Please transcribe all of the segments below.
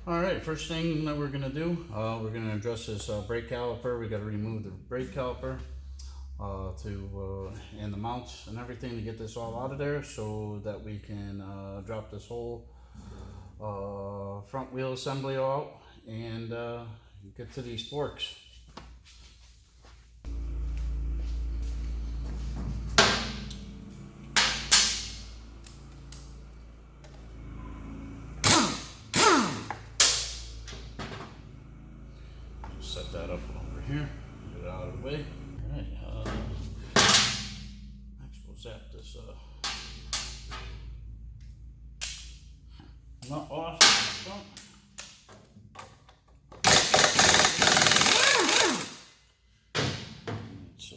Alright, first thing that we're going to do, we're going to address this brake caliper. We got to remove the brake caliper and the mounts and everything to get this all out of there so that we can drop this whole front wheel assembly out and get to these forks. Set that up over here, get it out of the way. Alright, next we'll zap this nut off the front. It's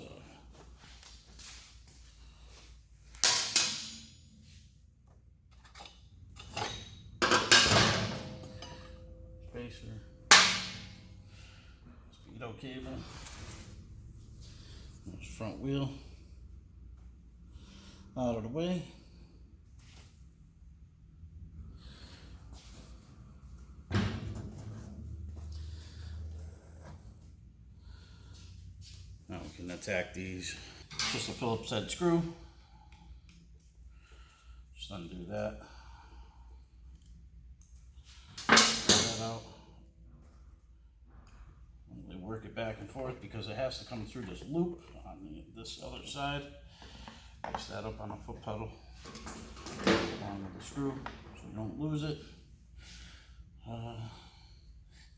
spacer. Speedo cable. There's front wheel out of the way. Now we can attack these. Just a Phillips head screw. Just undo that. Pull that out. Work it back and forth because it has to come through this loop on this other side. Place that up on the foot pedal along with the screw so we don't lose it.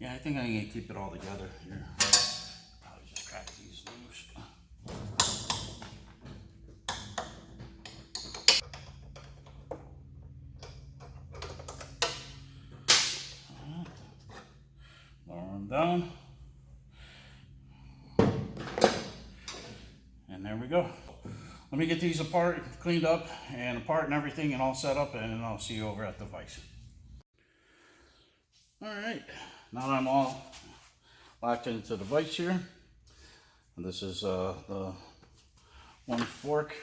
Yeah, I think I'm going to keep it all together here. Probably just crack these loose. Lower them down. And there we go. Let me get these apart, cleaned up, and apart and everything, and all set up, and I'll see you over at the vise. Alright, now that I'm all locked into the vise here, and this is the one fork.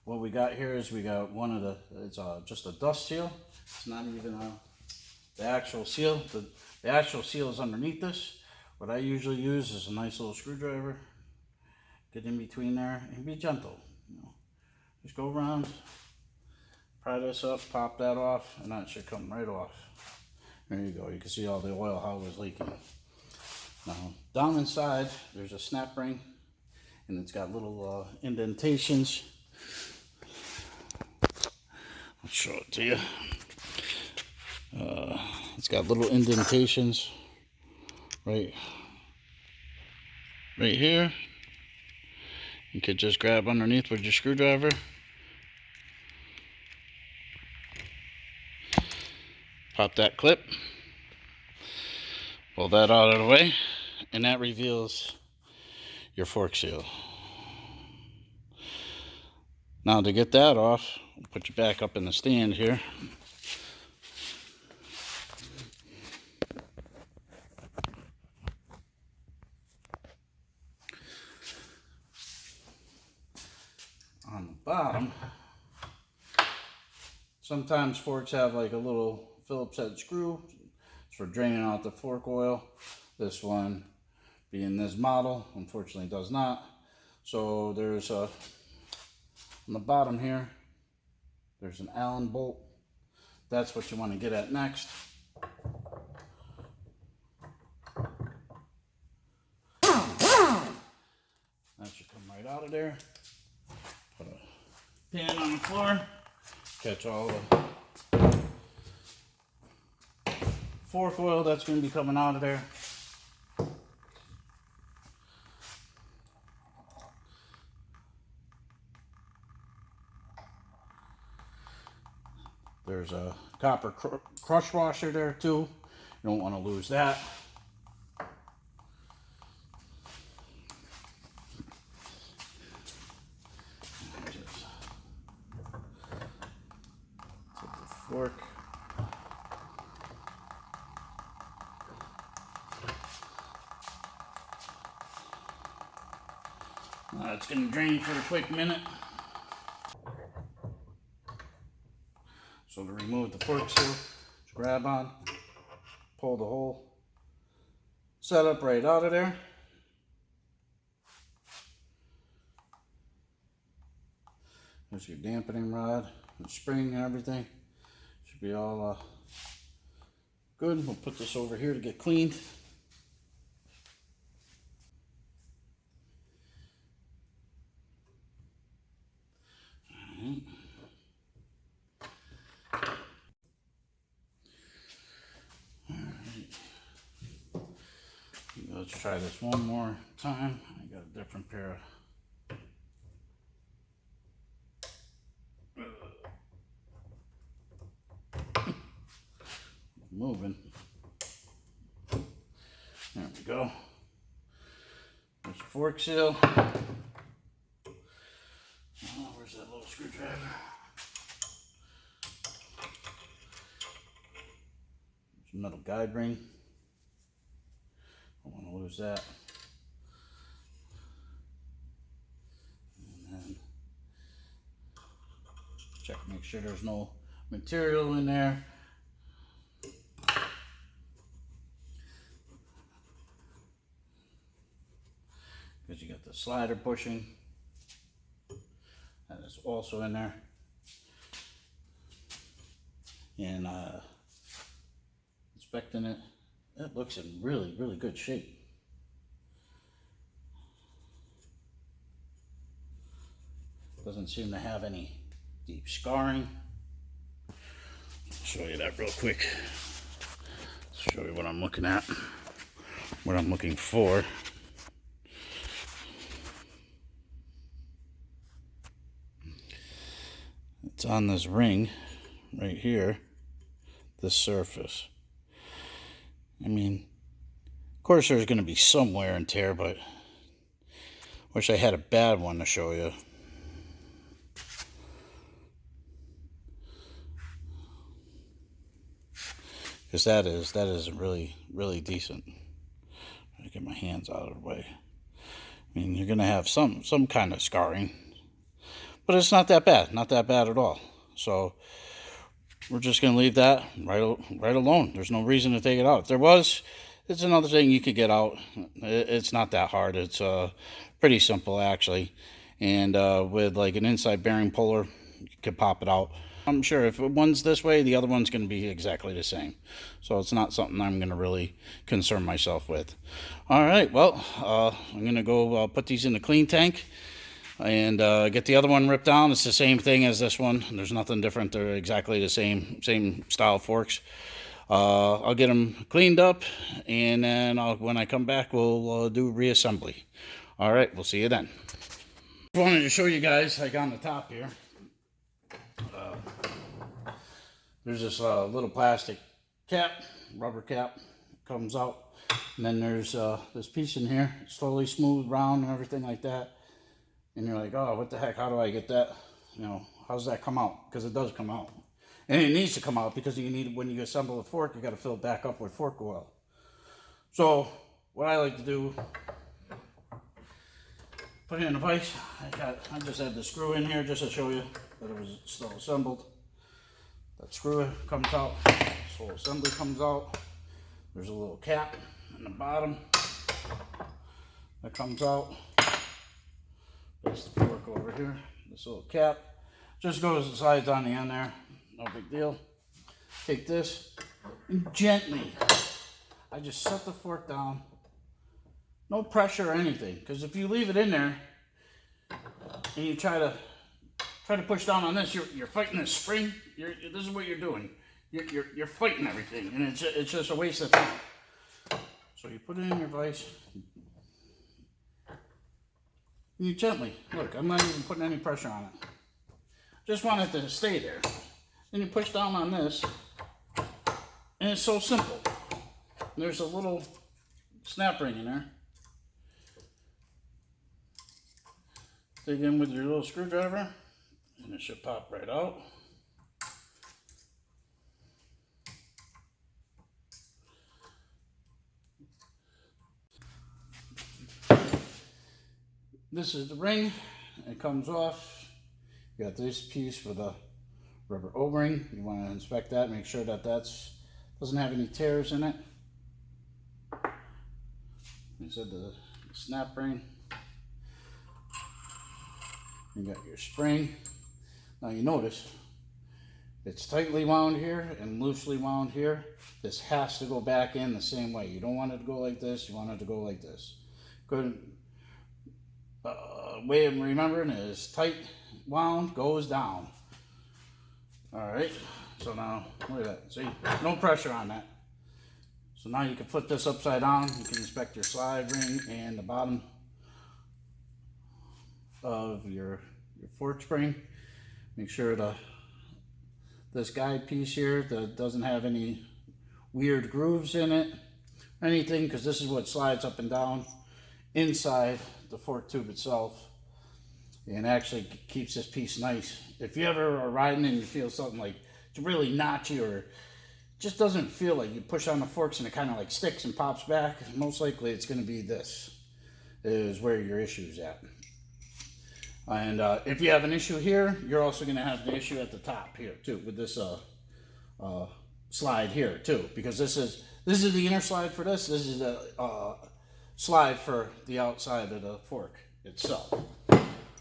What we got here is we got one of the, it's just a dust seal. It's not even the actual seal. The actual seal is underneath this. What I usually use is a nice little screwdriver. Get in between there and be gentle. You know, just go around, pry this up, pop that off, and that should come right off. There you go. You can see all the oil how it was leaking. Now, down inside, there's a snap ring, and it's got little indentations. I'll show it to you. It's got little indentations right here. You could just grab underneath with your screwdriver. Pop that clip. Pull that out of the way. And that reveals your fork seal. Now to get that off, I'll put you back up in the stand here. On the bottom, sometimes forks have like a little Phillips head screw. It's for draining out the fork oil. This one, being this model, unfortunately does not. So there's on the bottom here, there's an Allen bolt. That's what you want to get at next. That should come right out of there. Put a pan on the floor, catch all the fork oil that's going to be coming out of there. There's a copper crush washer there too. You don't want to lose that. Fork. It's going to drain for a quick minute. So to remove the fork seal, just grab on, pull the whole setup right out of there. There's your dampening rod, the spring and everything. Should be all good. We'll put this over here to get cleaned. Alright. Let's try this one more time. I got a different pair of moving. There we go. There's the fork seal. Oh, where's that little screwdriver? There's a metal guide ring. Don't want to lose that. And then check, make sure there's no material in there. Because you got the slider pushing. That is also in there. And inspecting it, it looks in really, really good shape. Doesn't seem to have any deep scarring. I'll show you that real quick. Show you what I'm looking at, what I'm looking for. It's on this ring right here, this surface. I mean, of course there's going to be some wear and tear, but wish I had a bad one to show you. Because that is really, really decent. I get my hands out of the way. I mean, you're going to have some kind of scarring, but it's not that bad, not that bad at all. So we're just going to leave that right alone. There's no reason to take it out. If there was, it's another thing you could get out. It's not that hard. It's pretty simple, actually. And with like an inside bearing puller, you could pop it out. I'm sure if one's this way, the other one's going to be exactly the same. So it's not something I'm going to really concern myself with. All right, well, I'm going to go put these in the clean tank and get the other one ripped down. It's the same thing as this one. There's nothing different. They're exactly the same style forks. I'll get them cleaned up, and then when I come back, we'll do reassembly. All right, we'll see you then. I wanted to show you guys, like on the top here, there's this little plastic cap, rubber cap, comes out, and then there's this piece in here, slowly smooth, round, and everything like that. And you're like, oh, what the heck, how do I get that? You know, how does that come out? Because it does come out. And it needs to come out because you need, when you assemble a fork, you got to fill it back up with fork oil. So what I like to do, put it in a vise. I just had the screw in here just to show you that it was still assembled. That screw comes out, this whole assembly comes out. There's a little cap in the bottom that comes out. There's the fork over here. This little cap just goes, the sides on the end there. No big deal. Take this and gently, I just set the fork down. No pressure or anything, because if you leave it in there and you try to push down on this, you're fighting this spring. This is what you're doing. You're fighting everything, and it's just a waste of time. So you put it in your vise. You gently, look, I'm not even putting any pressure on it. Just want it to stay there. Then you push down on this, and it's so simple. There's a little snap ring in there. Dig in with your little screwdriver, and it should pop right out. This is the ring. It comes off. You got this piece for the rubber O-ring. You want to inspect that, make sure that that's Doesn't have any tears in it. You said the snap ring. You got your spring. Now you notice it's tightly wound here and loosely wound here. This has to go back in the same way. You don't want it to go like this. You want it to go like this. Good way of remembering is tight wound goes down. All right. So now look at that. See, no pressure on that. So now you can flip this upside down. You can inspect your slide ring and the bottom of your fork spring. Make sure this guide piece here that doesn't have any weird grooves in it or anything, because this is what slides up and down inside the fork tube itself and actually keeps this piece nice. If you ever are riding and you feel something like it's really notchy or just doesn't feel like you push on the forks and it kind of like sticks and pops back, most likely it's going to be this is where your issue is at. And if you have an issue here, you're also going to have the issue at the top here too with this slide here too, because this is the inner slide for this. This is the slide for the outside of the fork itself.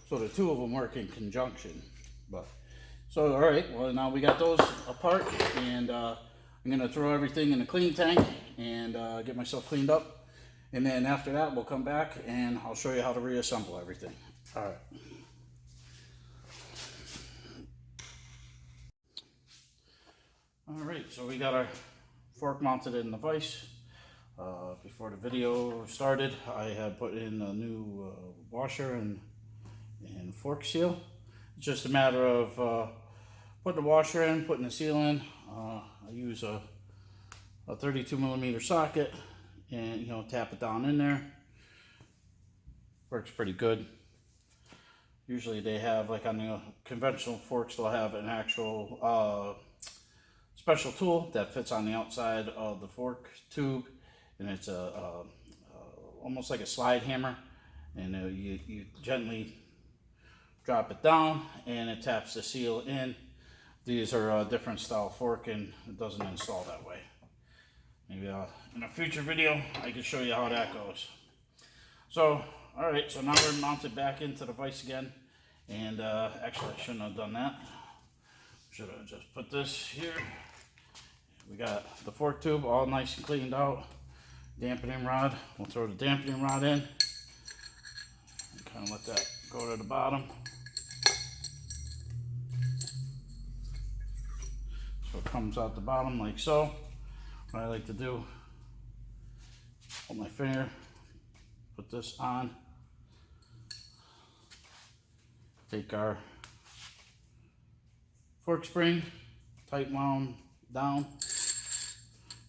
So the two of them work in conjunction. But so all right, well now we got those apart, and I'm going to throw everything in a clean tank and get myself cleaned up. And then after that, we'll come back and I'll show you how to reassemble everything. All right. All right, so we got our fork mounted in the vise. Before the video started, I had put in a new washer and fork seal. It's just a matter of putting the washer in, putting the seal in. I use a 32mm socket and tap it down in there. Works pretty good. Usually they have, like on the conventional forks, they'll have an actual special tool that fits on the outside of the fork tube, and it's almost like a slide hammer, and you gently drop it down and it taps the seal in. These are a different style fork and it doesn't install that way. Maybe in a future video I can show you how that goes. So alright, so now we're mounted back into the vise again, and actually I shouldn't have done that. Should have just put this here. We got the fork tube all nice and cleaned out. Dampening rod, we'll throw the dampening rod in and kind of let that go to the bottom. So it comes out the bottom like so. What I like to do, hold my finger, put this on, take our fork spring, tight wound down,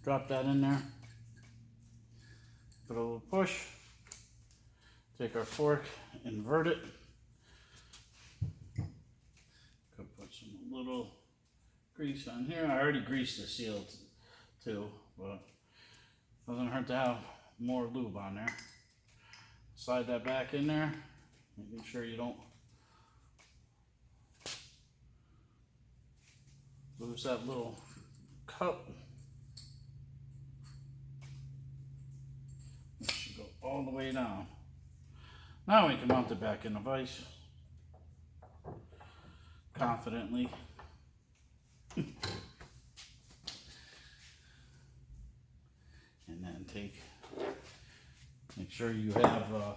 drop that in there, give it a little push, take our fork, invert it, could put some little grease on here. I already greased the seal too, but doesn't hurt to have more lube on there. Slide that back in there, making sure you don't lose that little cup. It should go all the way down. Now we can mount it back in the vise confidently. And then make sure you have a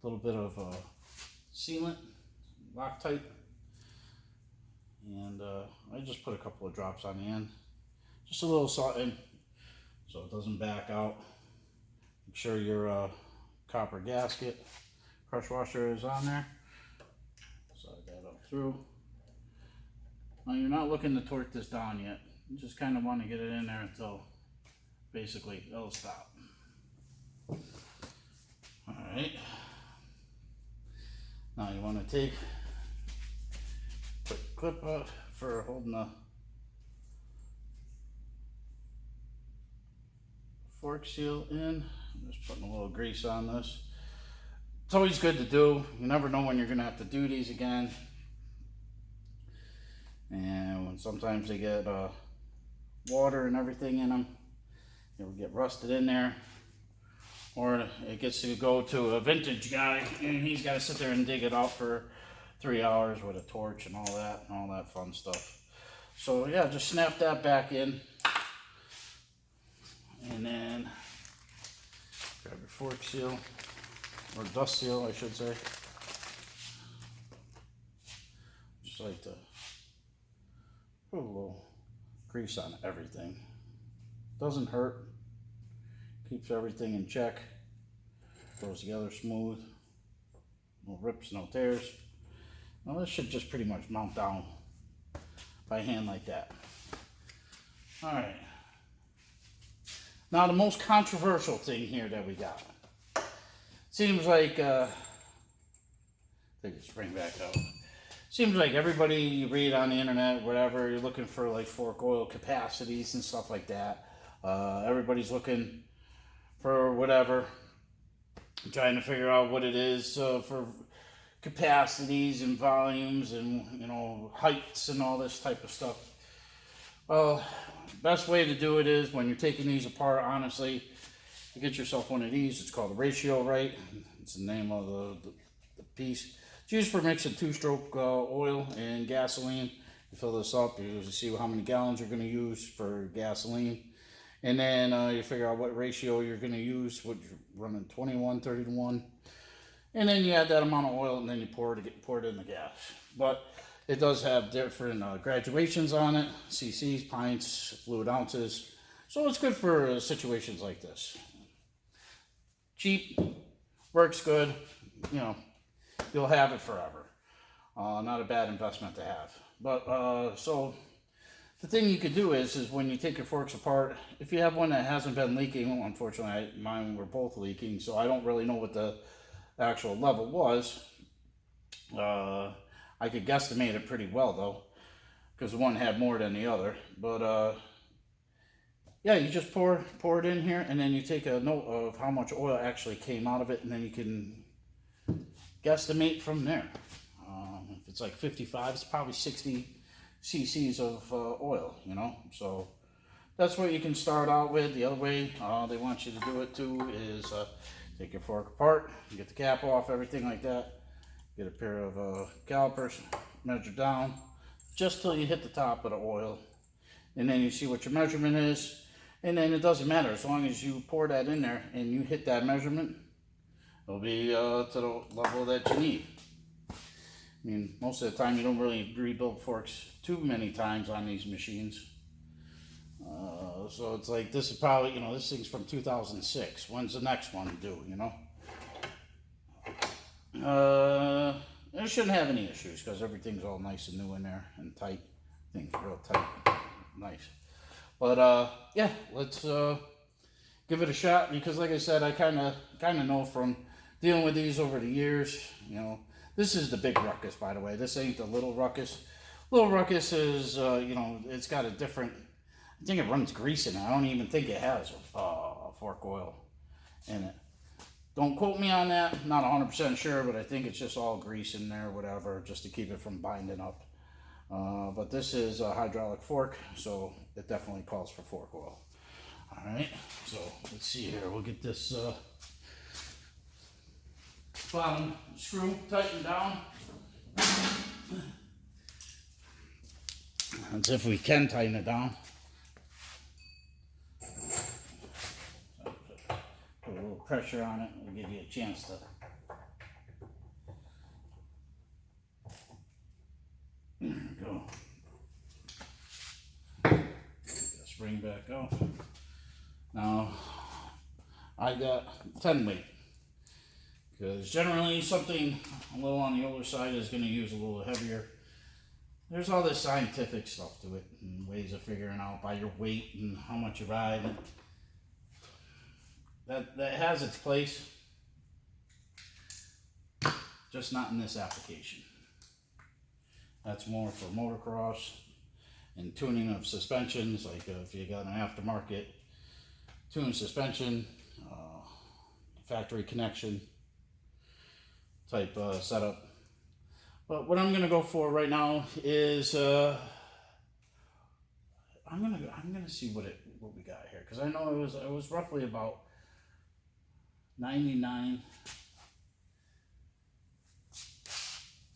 little bit of sealant, Loctite, and I just put a couple of drops on the end, just a little something so it doesn't back out. Make sure your copper gasket crush washer is on there. Slide that up through. Now you're not looking to torque this down yet. You just kind of want to get it in there until basically it'll stop. Alright. Now you want to put the clip up for holding the fork seal in. I'm just putting a little grease on this. It's always good to do. You never know when you're going to have to do these again. And sometimes they get water and everything in them. It will get rusted in there. Or it gets to go to a vintage guy, and he's got to sit there and dig it out for 3 hours with a torch and all that fun stuff. So yeah, just snap that back in, and then grab your fork seal, or dust seal, I should say. Just like to put a little grease on everything. Doesn't hurt. Keeps everything in check. Goes together smooth. No rips, no tears. Now this should just pretty much mount down by hand like that. Alright. Now the most controversial thing here that we got. Seems like, take the spring back out. Seems like everybody you read on the internet, whatever, you're looking for like fork oil capacities and stuff like that. Everybody's looking for whatever, trying to figure out what it is for capacities and volumes and, you know, heights and all this type of stuff. Well, best way to do it is when you're taking these apart, honestly, you get yourself one of these. It's called a ratio right. It's the name of the piece. It's used for mixing two-stroke oil and gasoline. You fill this up, you see how many gallons you're going to use for gasoline. And then you figure out what ratio you're going to use, what you're running, 21, 30 to 1. And then you add that amount of oil, and then you pour it in the gas. But it does have different graduations on it, cc's, pints, fluid ounces. So it's good for situations like this. Cheap, works good, you know, you'll have it forever. Not a bad investment to have. But so the thing you could do is when you take your forks apart, if you have one that hasn't been leaking, well, unfortunately mine were both leaking, so I don't really know what the actual level was. I could guesstimate it pretty well though, because one had more than the other. But yeah, you just pour it in here, and then you take a note of how much oil actually came out of it, and then you can guesstimate from there. If it's like 55, it's probably 60 cc's of oil, you know. So that's what you can start out with. The other way they want you to do it too is take your fork apart, you get the cap off, everything like that. Get a pair of calipers, measure down just till you hit the top of the oil, and then you see what your measurement is. And then it doesn't matter, as long as you pour that in there and you hit that measurement, it'll be to the level that you need. I mean, most of the time you don't really rebuild forks too many times on these machines. So it's like, this is probably, you know, this thing's from 2006. When's the next one due, you know? It shouldn't have any issues because everything's all nice and new in there and tight. Things real tight, nice. But yeah, let's give it a shot, because like I said, I kind of know from dealing with these over the years, you know. This is the big Ruckus, by the way. This ain't the little Ruckus. Little Ruckus is, you know, it's got a different, I think it runs grease in it. I don't even think it has fork oil in it. Don't quote me on that. Not 100% sure, but I think it's just all grease in there, whatever, just to keep it from binding up. But this is a hydraulic fork, so it definitely calls for fork oil. All right, so let's see here. We'll get this bottom screw tightened down. As if we can tighten it down. Put a little pressure on it, it'll give you a chance to. There we go. Get the spring back out. Now, I got 10 weight. Because generally something a little on the older side is going to use a little heavier. There's all this scientific stuff to it and ways of figuring out by your weight and how much you ride. That has its place, just not in this application. That's more for motocross and tuning of suspensions, like if you got an aftermarket tuned suspension, factory connection type setup. But what I'm going to go for right now is I'm gonna see what we got here, because I know it was roughly about 99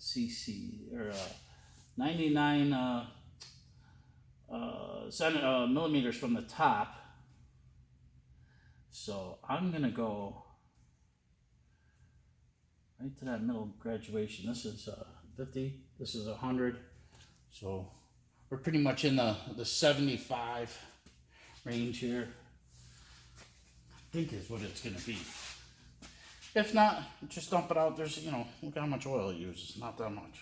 cc, or 99 millimeters from the top. So I'm gonna go right to that middle graduation. This is 50. This is 100. So we're pretty much in the 75 range here, I think is what it's gonna be. If not, just dump it out. There's, look how much oil it uses. Not that much.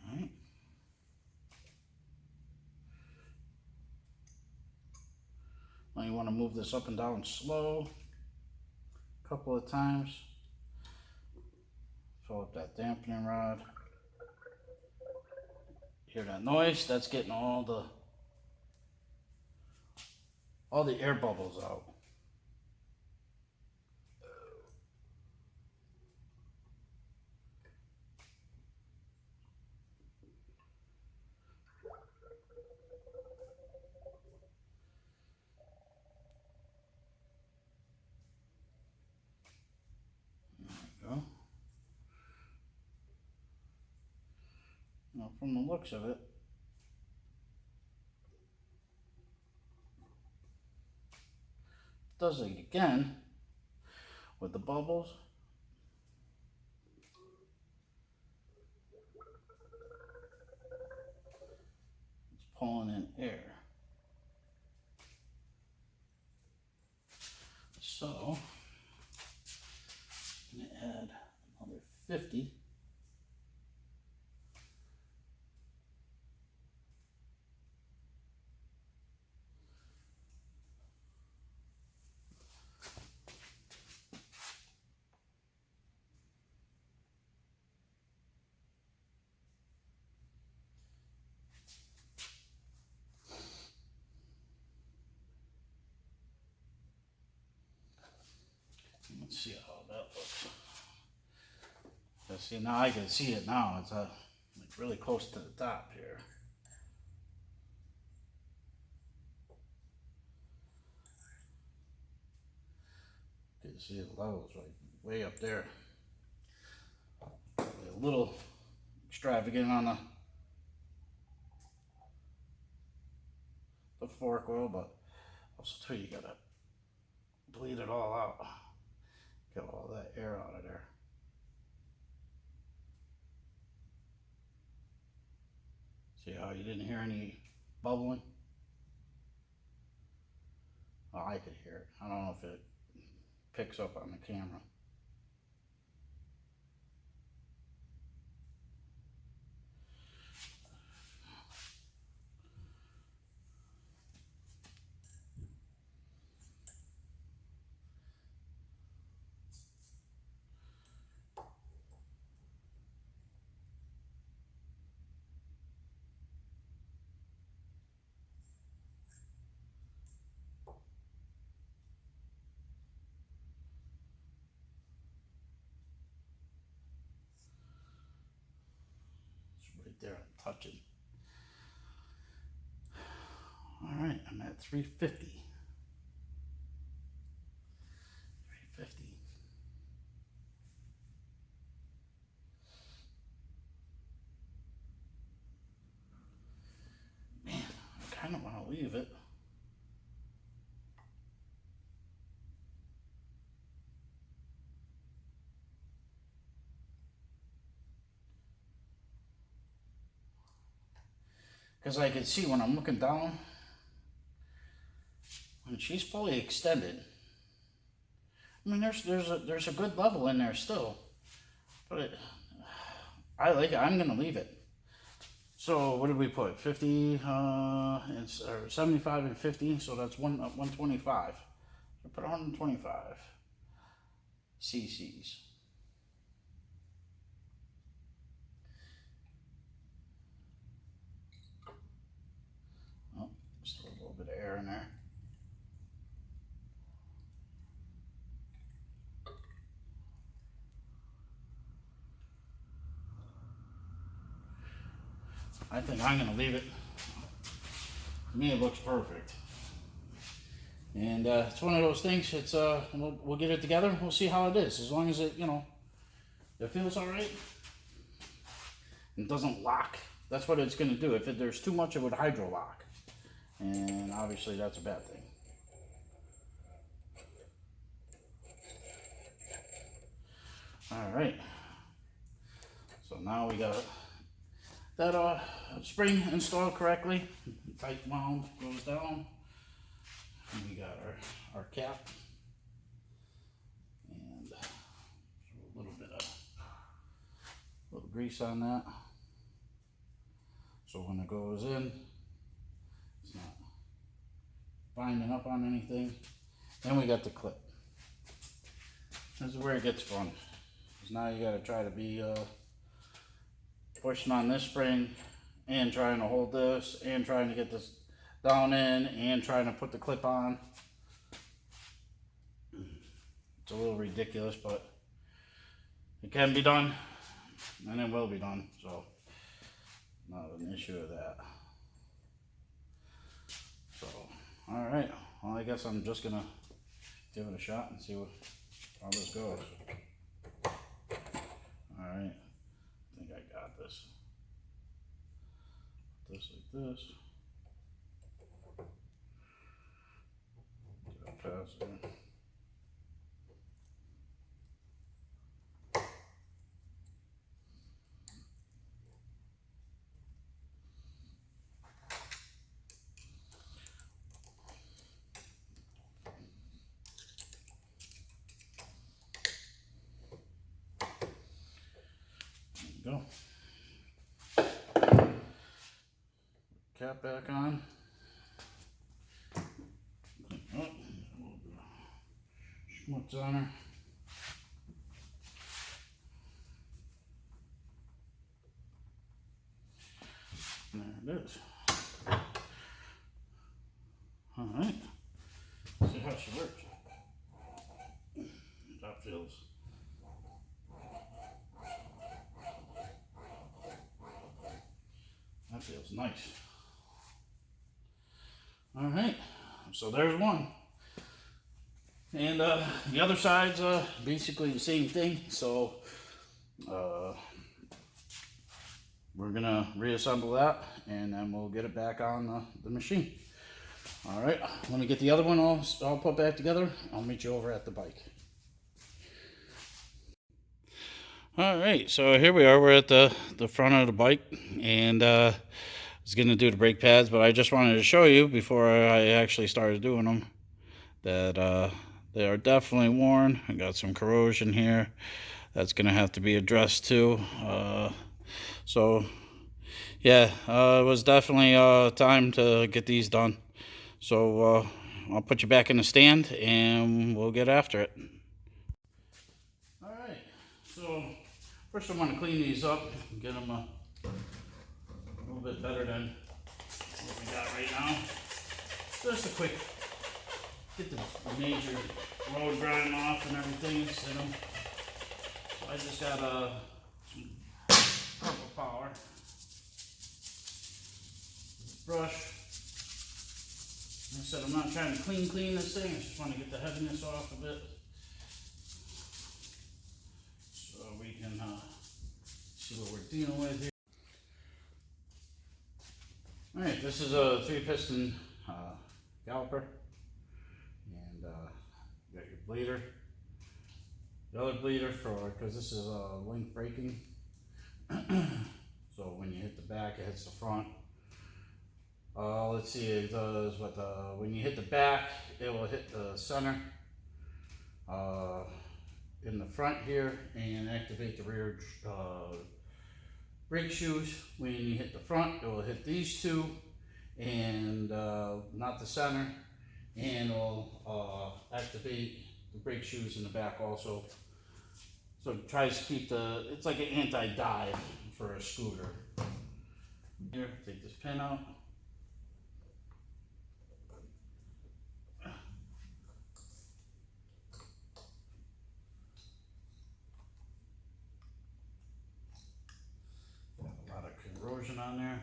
All right. Now you want to move this up and down slow a couple of times. Fill up that dampening rod. Hear that noise? That's getting all the air bubbles out. Go. Now, from the looks of it, does it again with the bubbles. It's pulling in air. So I'm going to add another 50. Let's see how that looks. See, now I can see it now. It's like really close to the top here. You can see the levels right way up there. A little extravagant on the fork oil, but also too, you gotta bleed it all out. Get all that air out of there. See how you didn't hear any bubbling? Oh, I could hear it. I don't know if it picks up on the camera. Right there, I'm touching. All right, I'm at 350. 350. Man, I kind of want to leave it. Because I can see when I'm looking down, when she's fully extended, I mean, there's a good level in there still, but I like it. I'm gonna leave it. So what did we put? 50 or 75 and 50. So that's 125. So put 125 cc's. in there. I think I'm gonna leave it. To me, it looks perfect. And it's one of those things. It's we'll get it together. We'll see how it is. As long as it, you know, it feels all right. It doesn't lock. That's what it's gonna do. If there's too much, it would hydro lock, and obviously that's a bad thing. All right. So now we got that spring installed correctly. Tight wound goes down. And we got our cap and a little bit of grease on that. So when it goes in, it's not binding up on anything. Then we got the clip. This is where it gets fun. Because now you got to try to be pushing on this spring and trying to hold this and trying to get this down in and trying to put the clip on. It's a little ridiculous, but it can be done and it will be done, so not an issue with that. So, all right, well, I guess I'm just gonna give it a shot and see how this goes. All right, I think I got this. Put this like this. Pass there. There you go. Cap back on. Oh, schmutz on her. There it is. All right. See how she works. That feels. That feels nice. All right. So there's one. And the other side's basically the same thing. So we're gonna reassemble that and then we'll get it back on the machine. All right, let me get the other one all put back together. I'll meet you over at the bike. All right, so here we are. We're at the front of the bike, and I was gonna do the brake pads, but I just wanted to show you before I actually started doing them that they are definitely worn. I got some corrosion here that's gonna have to be addressed too. So yeah, it was definitely time to get these done. So I'll put you back in the stand and we'll get after it. All right, so first I want to clean these up and get them a little bit better than what we got right now. Just a quick, get the major road grime off and everything, set them. So I just got some purple power brush. Like I said, I'm not trying to clean this thing, I just want to get the heaviness off of it so we can see what we're dealing with here. Alright, this is a 3-piston caliper, and you got your bleeder. The other bleeder because this is link braking, so when you hit the back, it hits the front. Let's see, it does what when you hit the back, it will hit the center in the front here and activate the rear brake shoes. When you hit the front, it will hit these two and not the center, and it will activate the brake shoes in the back also. So it tries to keep it's like an anti-dive for a scooter. Here, take this pin out. corrosion on there,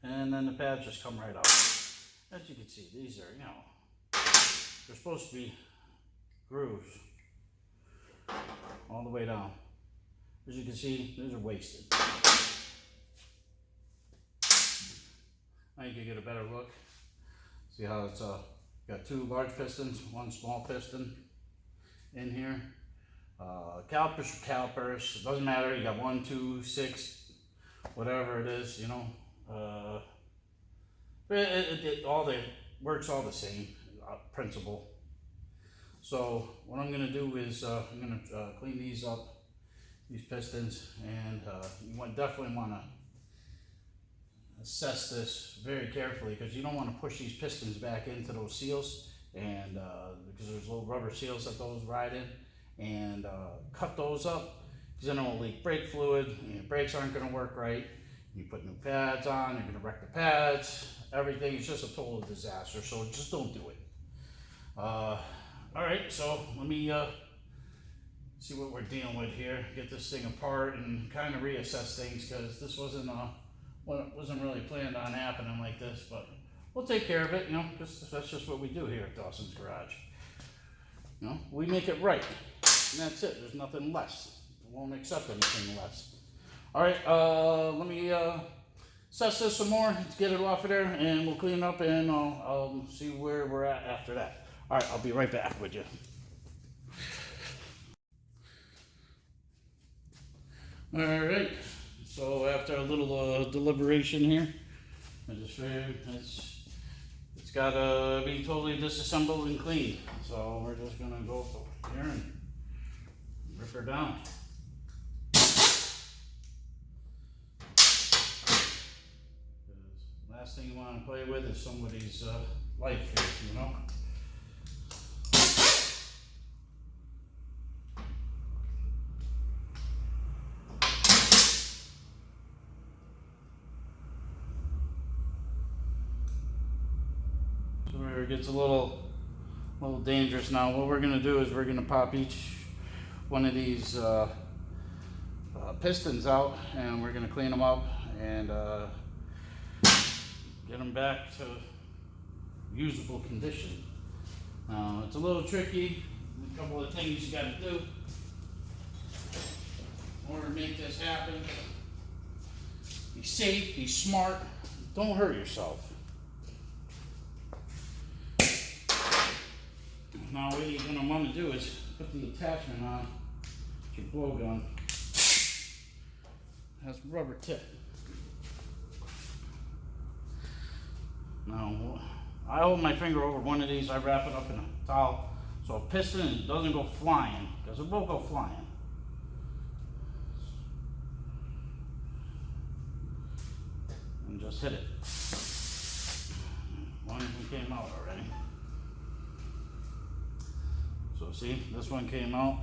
and then the pads just come right out. As you can see, these are, you know, they're supposed to be grooves all the way down. As you can see, these are wasted. Now you can get a better look. See how it's got two large pistons, one small piston in here. Calipers for calipers, it doesn't matter. You got 1, 2, 6, whatever it is, you know. It all works all the same principle. So what I'm going to do is I'm going to clean these up, these pistons, and you definitely want to assess this very carefully, because you don't want to push these pistons back into those seals, and because there's little rubber seals that those ride in, and cut those up, because then it will leak brake fluid, and your brakes aren't going to work right. You put new pads on, you're going to wreck the pads, everything. It's just a total disaster, so just don't do it. Alright, so let me see what we're dealing with here, get this thing apart and kind of reassess things, because this wasn't really planned on happening like this, but we'll take care of it, you know, because that's just what we do here at Dawson's Garage. You know, we make it right, and that's it. There's nothing less. We won't accept anything less. Alright, let me assess this some more, let's get it off of there, and we'll clean it up, and I'll see where we're at after that. Alright, I'll be right back with you. Alright, so after a little deliberation here, I just figured it's got to be totally disassembled and cleaned. So we're just going to go here and rip her down. Last thing you want to play with is somebody's life here, you know? So where it gets a little dangerous now, what we're going to do is we're going to pop each one of these pistons out, and we're going to clean them up and get them back to usable condition. Now, it's a little tricky. A couple of things you got to do in order to make this happen. Be safe, be smart, don't hurt yourself. Now, what you're going to want to do is put the attachment on your blowgun. It has a rubber tip. Now, I hold my finger over one of these, I wrap it up in a towel so a piston doesn't go flying, because it will go flying. And just hit it. One of them came out already. So see, this one came out.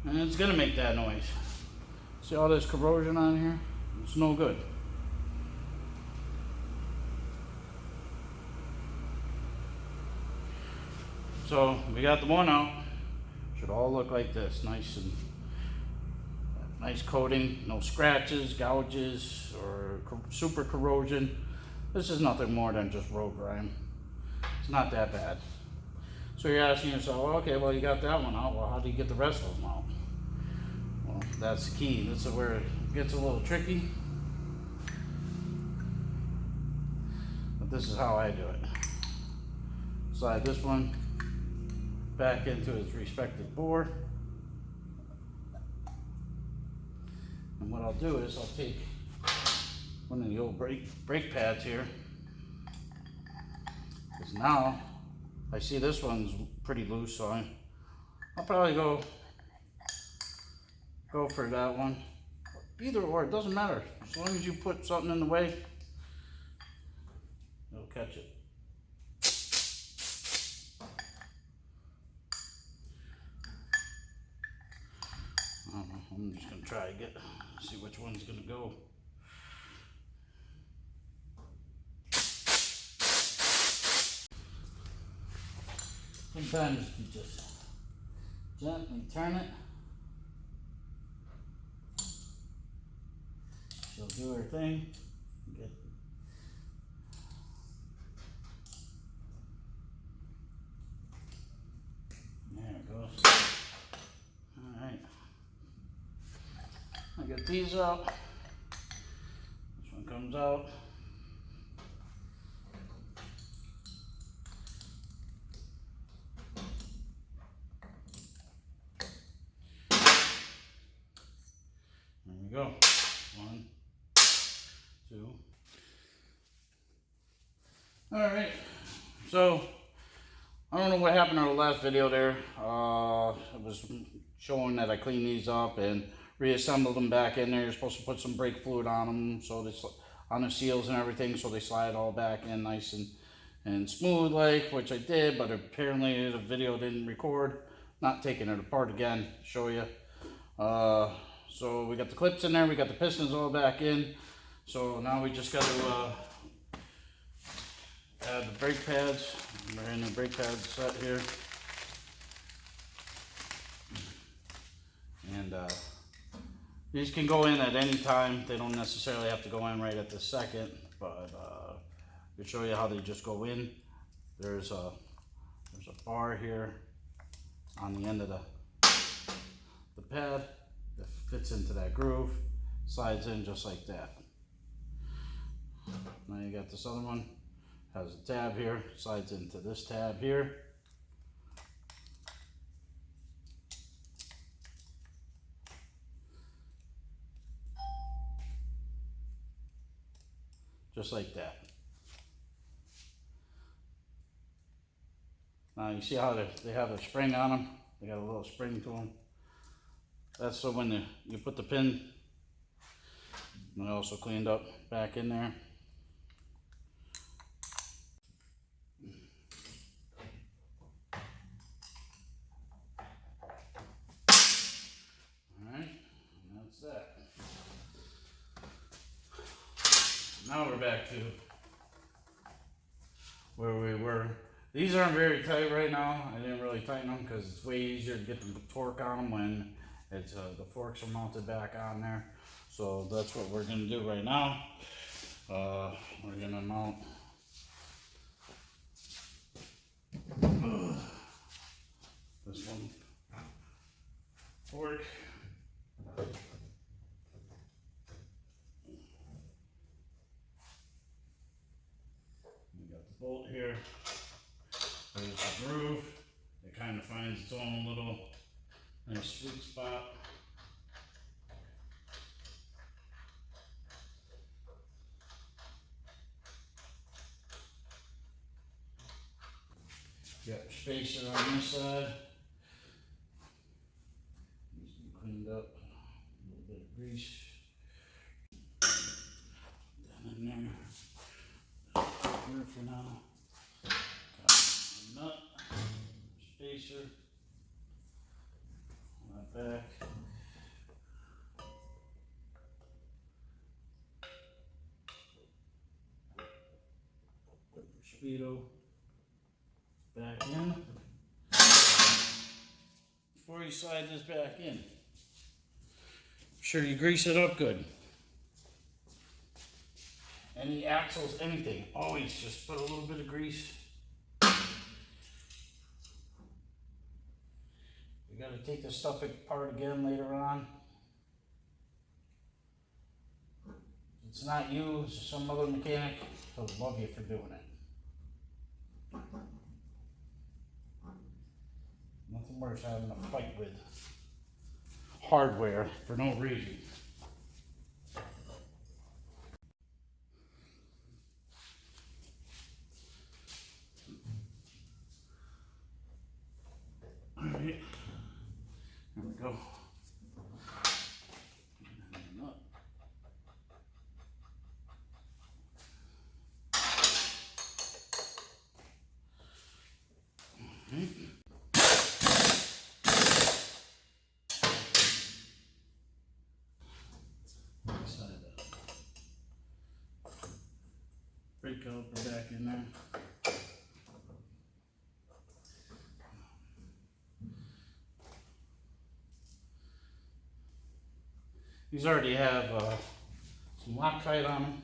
And it's gonna make that noise. See all this corrosion on here? It's no good. So we got the one out. Should all look like this, nice coating, no scratches, gouges, or super corrosion. This is nothing more than just road grime. It's not that bad. So you're asking yourself, well, okay, well, you got that one out. Well, how do you get the rest of them out? Well, that's the key. This is where it gets a little tricky. But this is how I do it. Slide this one back into its respective bore. And what I'll do is I'll take one of the old brake pads here, because now I see this one's pretty loose, so I'll probably go for that one. either or, it doesn't matter. As long as you put something in the way, it'll catch it. I don't know, I'm just gonna try to see which one's gonna go. Sometimes you just gently turn it. She'll do her thing. Get there it goes. Alright. I get these out. This one comes out. There we go. 1, 2. Alright. So I don't know what happened in the last video there. It was showing that I cleaned these up and reassembled them back in there. You're supposed to put some brake fluid on them, so they on the seals and everything, so they slide all back in nice and smooth like, which I did, but apparently the video didn't record. Not taking it apart again, show you. So we got the clips in there, we got the pistons all back in. So now we just got to add the brake pads. We're in the brake pad set here. And these can go in at any time. They don't necessarily have to go in right at the second, but to show you how they just go in, there's a bar here on the end of the pad that fits into that groove, slides in just like that. Now you got this other one, has a tab here, slides into this tab here. Just like that. Now you see how they have a spring on them? They got a little spring to them. That's so when you put the pin, and I also cleaned up back in there. Alright, and that's that. Now we're back to where we were. These aren't very tight right now. I didn't really tighten them because it's way easier to get the torque on them when it's the forks are mounted back on there. So that's what we're going to do right now. We're going to mount this one fork. We got the bolt here. There's the groove. It kind of finds its own little nice sweet spot. Got your spacer on this side. Needs to be cleaned up. A little bit of grease. Down in there. Here for now. Got a nut. Spacer. On that back. Put your speedo back in. Before you slide this back in, make sure you grease it up good. Any axles, anything, always just put a little bit of grease. We got to take this stuff apart again later on. If it's not you, it's some other mechanic, he'll love you for doing it. Nothing worse than having a fight with hardware for no reason. Alright, there we go. brake caliper back in there. These already have some Loctite on them.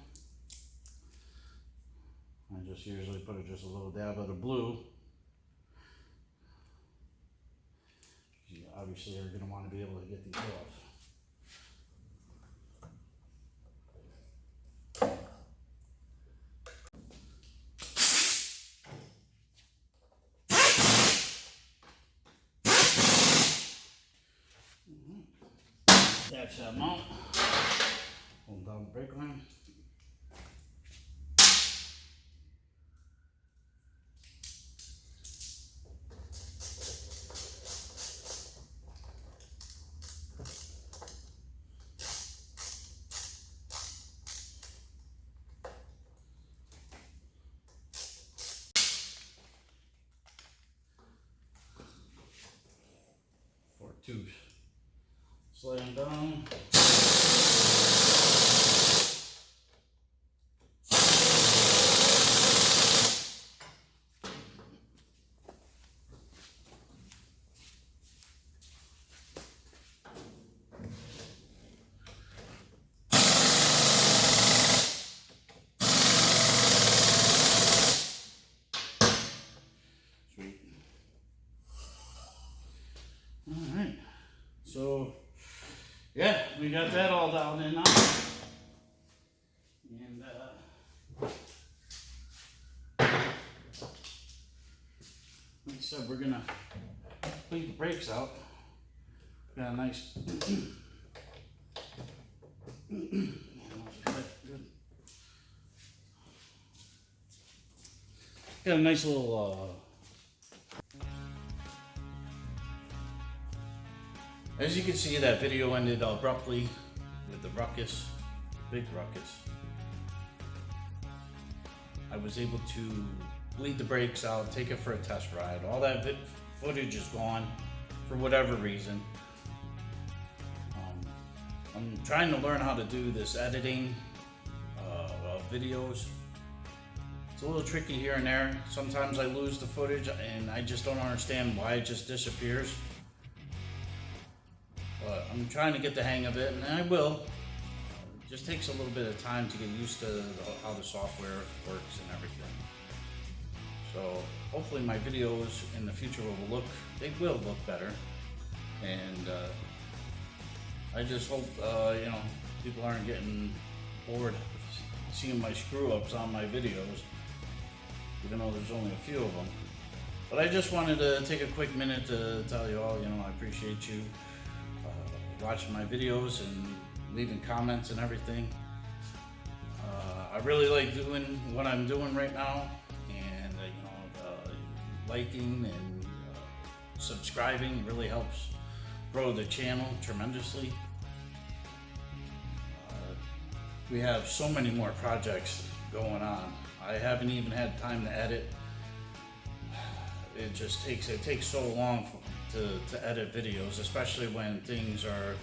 I just usually put just a little dab of the blue. You obviously are going to want to be able to get these off. Attach that mount. Hold down the brake line. To slide them down. Sweet. All right. So, yeah, we got that all down in now. And, like I said, we're gonna clean the brakes out. Got a nice, got a nice little, as you can see, that video ended abruptly with the Ruckus, big Ruckus. I was able to bleed the brakes out, take it for a test ride. All that footage is gone for whatever reason. I'm trying to learn how to do this editing of videos. It's a little tricky here and there. Sometimes I lose the footage and I just don't understand why it just disappears. But I'm trying to get the hang of it, and I will. It just takes a little bit of time to get used to how the software works and everything. So hopefully my videos in the future will look better. And I just hope you know, people aren't getting bored seeing my screw-ups on my videos, even though there's only a few of them. But I just wanted to take a quick minute to tell you all, you know, I appreciate you watching my videos and leaving comments and everything. I really like doing what I'm doing right now, and you know, liking and subscribing really helps grow the channel tremendously. We have so many more projects going on. I haven't even had time to edit. It takes so long to edit videos, especially when things are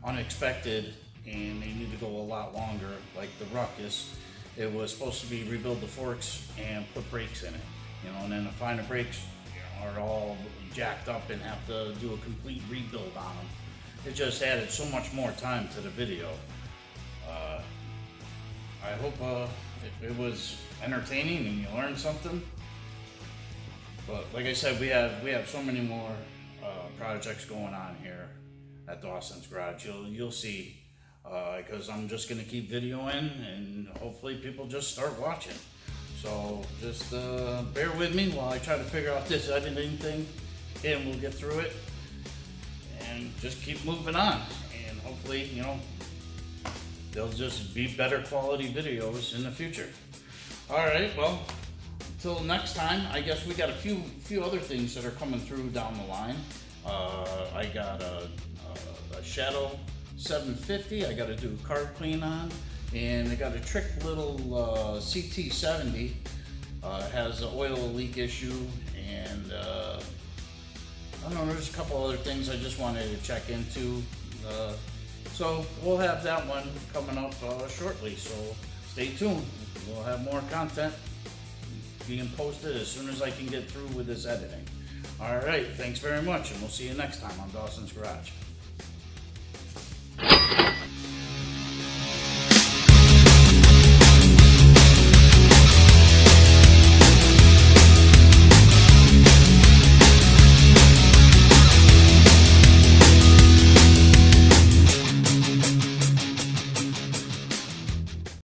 unexpected and they need to go a lot longer, like the Ruckus. It was supposed to be rebuild the forks and put brakes in it, you know, and then to find the brakes, you know, are all jacked up and have to do a complete rebuild on them. It just added so much more time to the video. I hope it was entertaining and you learned something. But like I said, we have so many more projects going on here at Dawson's Garage. You'll see, because I'm just gonna keep videoing, and hopefully people just start watching. So just bear with me while I try to figure out this editing thing, and we'll get through it and just keep moving on. And hopefully, you know, they'll just be better quality videos in the future. All right, well, until next time, I guess we got a few other things that are coming through down the line. I got a Shadow 750 I got to do a carb clean on, and I got a trick little CT70. Has an oil leak issue, and I don't know, there's a couple other things I just wanted to check into. So we'll have that one coming up shortly, so stay tuned. We'll have more content being posted as soon as I can get through with this editing. All right, thanks very much, and we'll see you next time on Dawson's Garage.